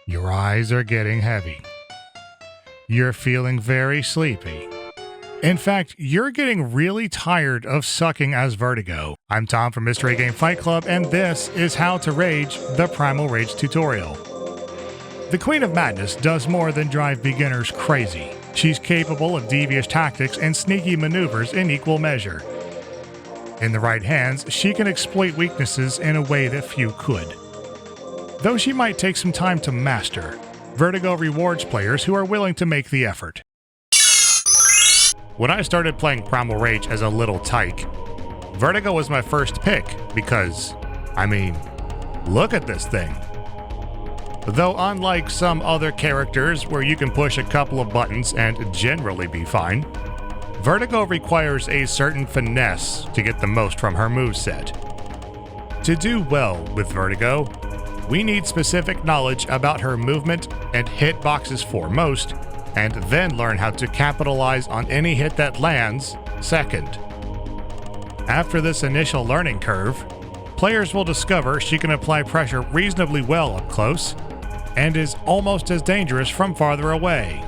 Your eyes are getting heavy. You're feeling very sleepy. In fact, you're getting really tired of sucking as Vertigo. I'm Tom from Mystery Game Fight Club, and this is How to Rage, the Primal Rage tutorial. The Queen of Madness does more than drive beginners crazy. She's capable of devious tactics and sneaky maneuvers in equal measure. In the right hands, she can exploit weaknesses in a way that few could. Though she might take some time to master, Vertigo rewards players who are willing to make the effort. When I started playing Primal Rage as a little tyke, Vertigo was my first pick because, look at this thing. Though unlike some other characters where you can push a couple of buttons and generally be fine, Vertigo requires a certain finesse to get the most from her moveset. To do well with Vertigo, we need specific knowledge about her movement and hitboxes foremost, and then learn how to capitalize on any hit that lands second. After this initial learning curve, players will discover she can apply pressure reasonably well up close, and is almost as dangerous from farther away.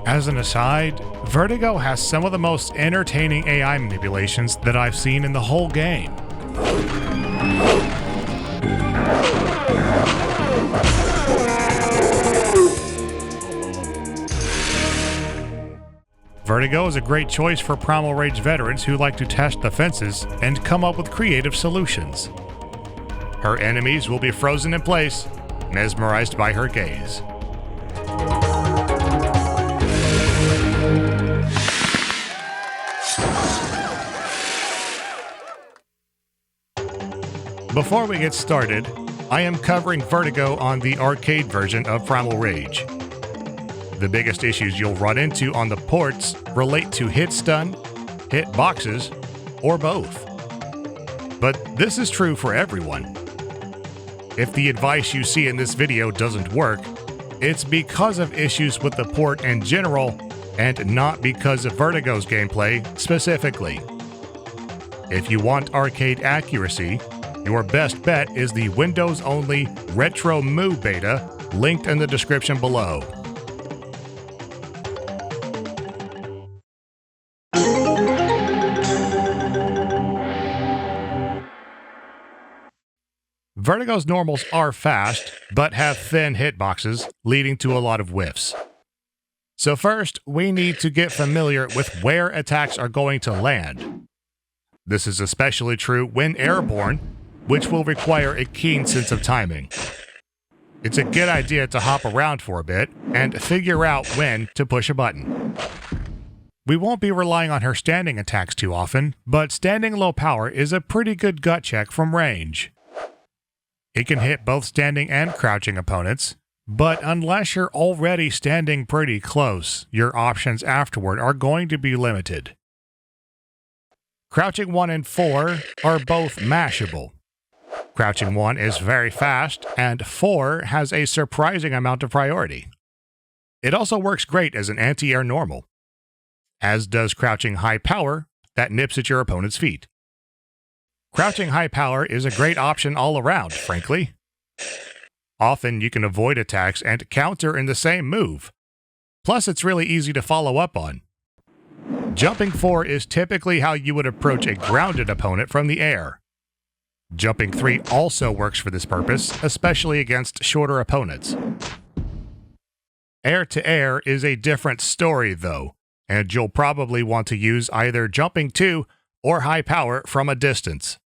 As an aside, Vertigo has some of the most entertaining AI manipulations that I've seen in the whole game. Vertigo is a great choice for Primal Rage veterans who like to test the fences and come up with creative solutions. Her enemies will be frozen in place, mesmerized by her gaze. Before we get started, I am covering Vertigo on the arcade version of Primal Rage. The biggest issues you'll run into on the ports relate to hit stun, hit boxes, or both. But this is true for everyone. If the advice you see in this video doesn't work, it's because of issues with the port in general, and not because of Vertigo's gameplay specifically. If you want arcade accuracy, your best bet is the Windows-only RetroMoo beta, linked in the description below. Vertigo's normals are fast, but have thin hitboxes, leading to a lot of whiffs. So first, we need to get familiar with where attacks are going to land. This is especially true when airborne, which will require a keen sense of timing. It's a good idea to hop around for a bit and figure out when to push a button. We won't be relying on her standing attacks too often, but standing low power is a pretty good gut check from range. It can hit both standing and crouching opponents, but unless you're already standing pretty close, your options afterward are going to be limited. Crouching 1 and 4 are both mashable. Crouching 1 is very fast, and 4 has a surprising amount of priority. It also works great as an anti-air normal, as does crouching high power that nips at your opponent's feet. Crouching high power is a great option all around, frankly. Often you can avoid attacks and counter in the same move. Plus, it's really easy to follow up on. Jumping 4 is typically how you would approach a grounded opponent from the air. Jumping 3 also works for this purpose, especially against shorter opponents. Air to air is a different story though, and you'll probably want to use either Jumping 2 or high power from a distance.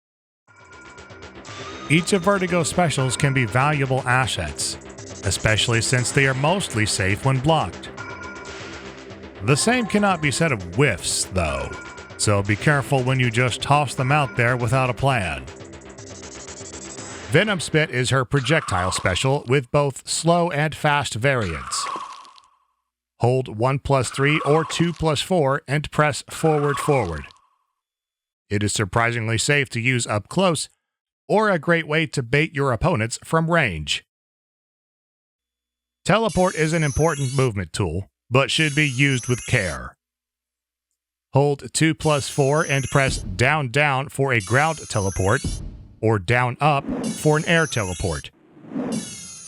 Each of Vertigo's specials can be valuable assets, especially since they are mostly safe when blocked. The same cannot be said of whiffs, though, so be careful when you just toss them out there without a plan. Venom Spit is her projectile special with both slow and fast variants. Hold 1+3 or 2+4 and press forward. It is surprisingly safe to use up close, or a great way to bait your opponents from range. Teleport is an important movement tool, but should be used with care. Hold 2+4 and press down for a ground teleport, or down up for an air teleport.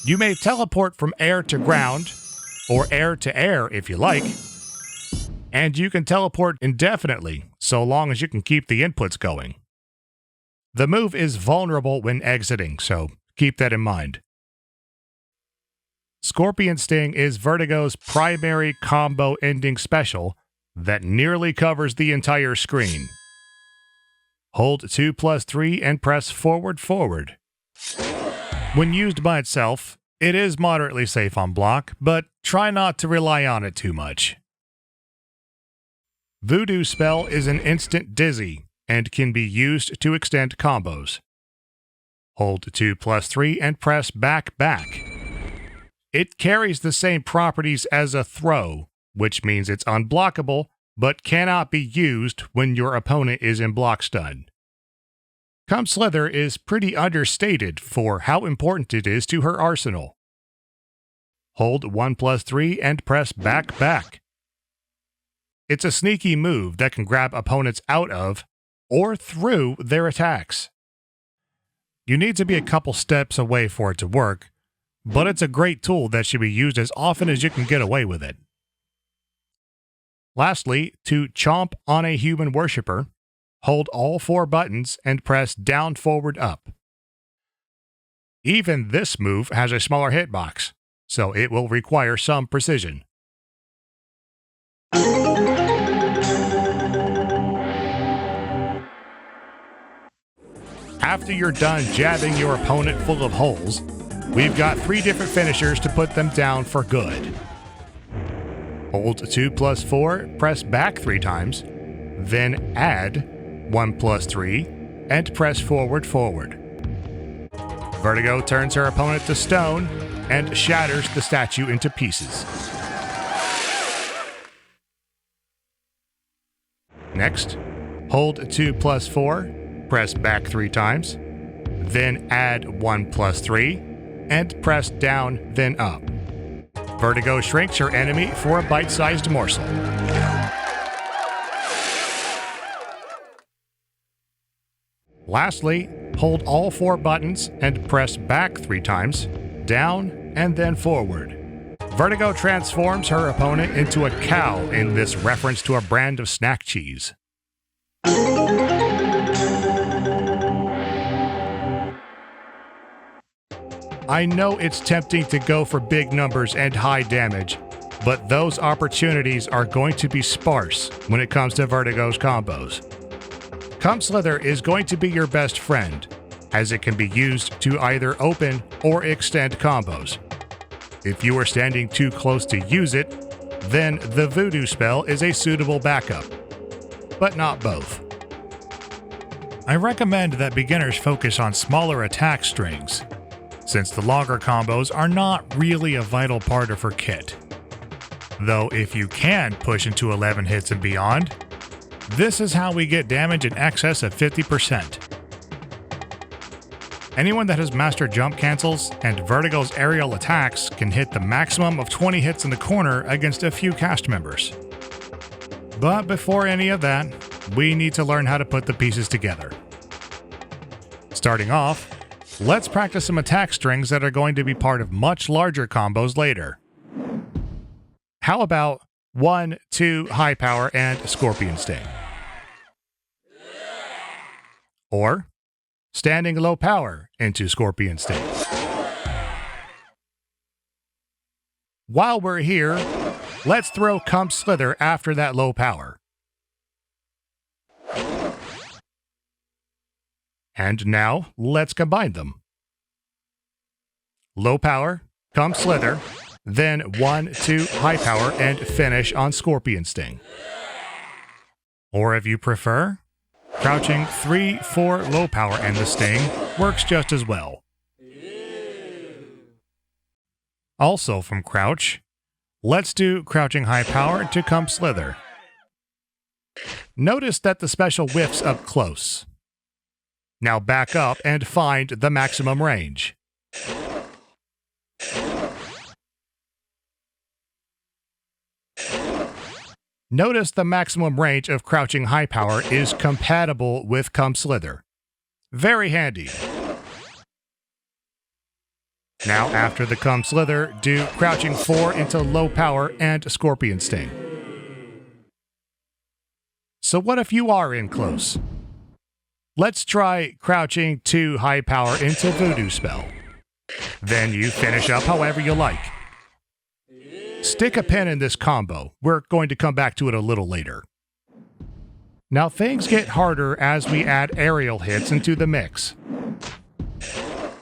You may teleport from air to ground, or air to air if you like, and you can teleport indefinitely, so long as you can keep the inputs going. The move is vulnerable when exiting, so keep that in mind. Scorpion Sting is Vertigo's primary combo ending special that nearly covers the entire screen. Hold 2+3 and press forward forward. When used by itself, it is moderately safe on block, but try not to rely on it too much. Voodoo Spell is an instant dizzy and can be used to extend combos. Hold 2+3 and press back back. It carries the same properties as a throw, which means it's unblockable, but cannot be used when your opponent is in block stun. Come Slither is pretty understated for how important it is to her arsenal. Hold 1+3 and press back back. It's a sneaky move that can grab opponents out of or through their attacks. You need to be a couple steps away for it to work, but it's a great tool that should be used as often as you can get away with it. Lastly, to chomp on a human worshipper, hold all 4 buttons and press down, forward, up. Even this move has a smaller hitbox, so it will require some precision. After you're done jabbing your opponent full of holes, we've got 3 different finishers to put them down for good. Hold 2+4, press back 3 times, then add 1+3, and press forward forward. Vertigo turns her opponent to stone and shatters the statue into pieces. Next, hold 2+4, press back 3 times, then add 1+3, and press down, then up. Vertigo shrinks her enemy for a bite-sized morsel. Lastly, hold all 4 buttons and press back 3 times, down, and then forward. Vertigo transforms her opponent into a cow in this reference to a brand of snack cheese. I know it's tempting to go for big numbers and high damage, but those opportunities are going to be sparse when it comes to Vertigo's combos. Come Slither is going to be your best friend, as it can be used to either open or extend combos. If you are standing too close to use it, then the Voodoo Spell is a suitable backup, but not both. I recommend that beginners focus on smaller attack strings, since the longer combos are not really a vital part of her kit. Though if you can push into 11 hits and beyond, this is how we get damage in excess of 50%. Anyone that has mastered jump cancels and Vertigo's aerial attacks can hit the maximum of 20 hits in the corner against a few cast members. But before any of that, we need to learn how to put the pieces together. Starting off, let's practice some attack strings that are going to be part of much larger combos later. How about 1, 2 high power and Scorpion Sting? Or standing low power into Scorpion Sting. While we're here, let's throw Come Slither after that low power. And now, let's combine them. Low power, Come Slither, then 1, 2 high power and finish on Scorpion Sting. Or if you prefer, crouching 3, 4 low power and the Sting works just as well. Also from Crouch, let's do crouching high power to Come Slither. Notice that the special whiffs up close. Now back up and find the maximum range. Notice the maximum range of crouching high power is compatible with Come Slither. Very handy. Now after the Come Slither, do crouching 4 into low power and Scorpion Sting. So what if you are in close? Let's try crouching 2 high power into Voodoo Spell. Then you finish up however you like. Stick a pin in this combo. We're going to come back to it a little later. Now things get harder as we add aerial hits into the mix.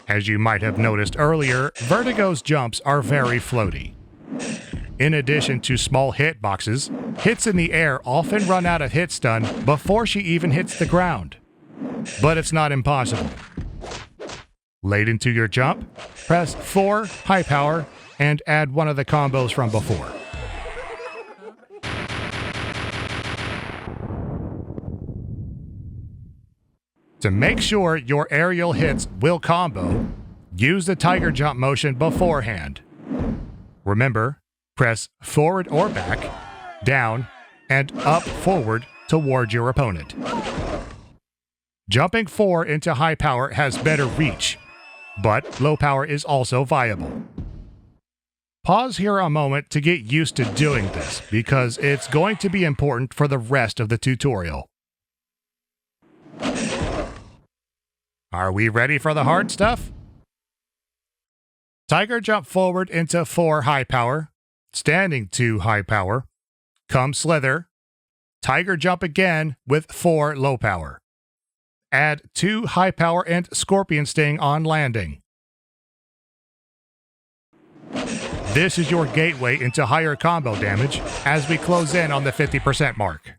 As you might have noticed earlier, Vertigo's jumps are very floaty. In addition to small hitboxes, hits in the air often run out of hit stun before she even hits the ground. But it's not impossible. Late into your jump, press 4 high power and add one of the combos from before. To make sure your aerial hits will combo, use the tiger jump motion beforehand. Remember, press forward or back, down, and up forward toward your opponent. Jumping 4 into high power has better reach, but low power is also viable. Pause here a moment to get used to doing this, because it's going to be important for the rest of the tutorial. Are we ready for the hard stuff? Tiger jump forward into 4 high power, standing 2 high power, come slither, tiger jump again with 4 low power. Add 2 high power and Scorpion Sting on landing. This is your gateway into higher combo damage as we close in on the 50% mark.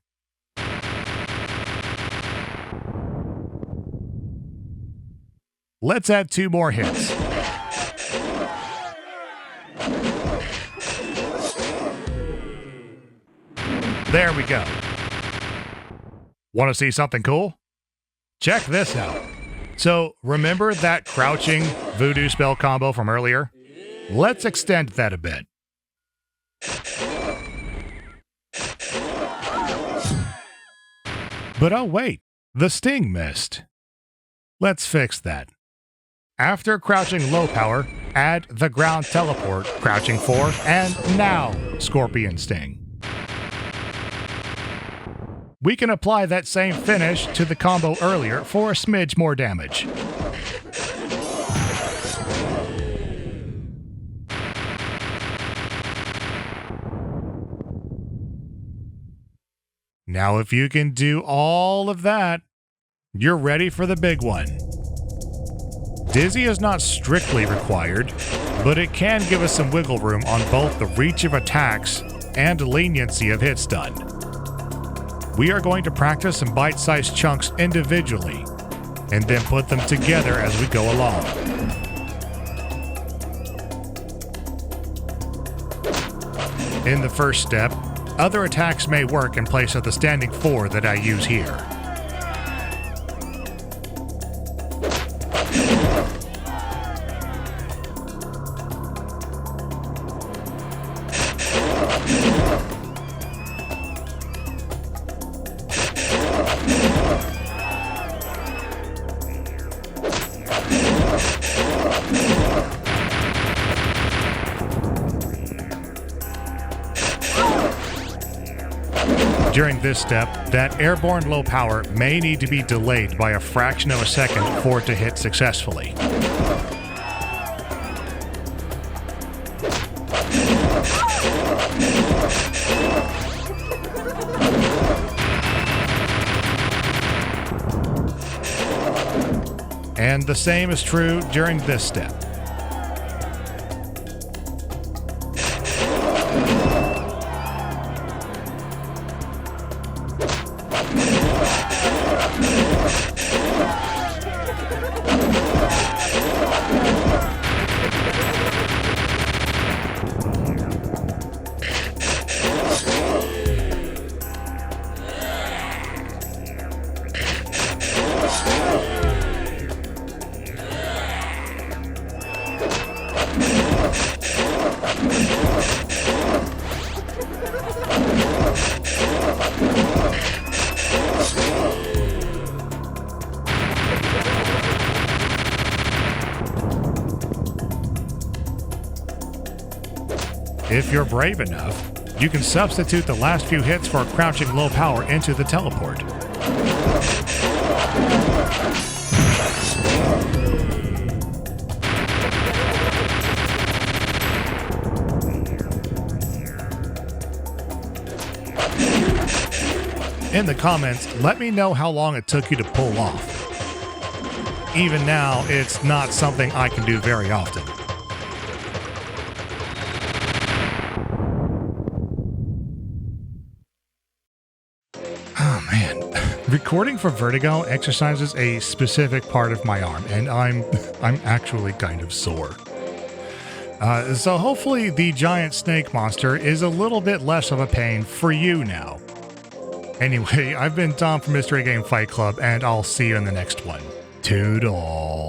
Let's add 2 more hits. There we go. Want to see something cool? Check this out. So, remember that crouching Voodoo Spell combo from earlier? Let's extend that a bit. But oh wait, the sting missed. Let's fix that. After crouching low power, add the ground teleport, crouching 4, and now Scorpion Sting. We can apply that same finish to the combo earlier for a smidge more damage. Now if you can do all of that, you're ready for the big one. Dizzy is not strictly required, but it can give us some wiggle room on both the reach of attacks and leniency of hit stun. We are going to practice some bite-sized chunks individually, and then put them together as we go along. In the first step, other attacks may work in place of the standing 4 that I use here. During this step, that airborne low power may need to be delayed by a fraction of a second for it to hit successfully. And the same is true during this step. If you're brave enough, you can substitute the last few hits for crouching low power into the teleport. In the comments, let me know how long it took you to pull off. Even now, it's not something I can do very often. Oh man, recording for Vertigo exercises a specific part of my arm, and I'm actually kind of sore. So hopefully the giant snake monster is a little bit less of a pain for you now. Anyway, I've been Tom from Mystery Game Fight Club, and I'll see you in the next one. Toodle.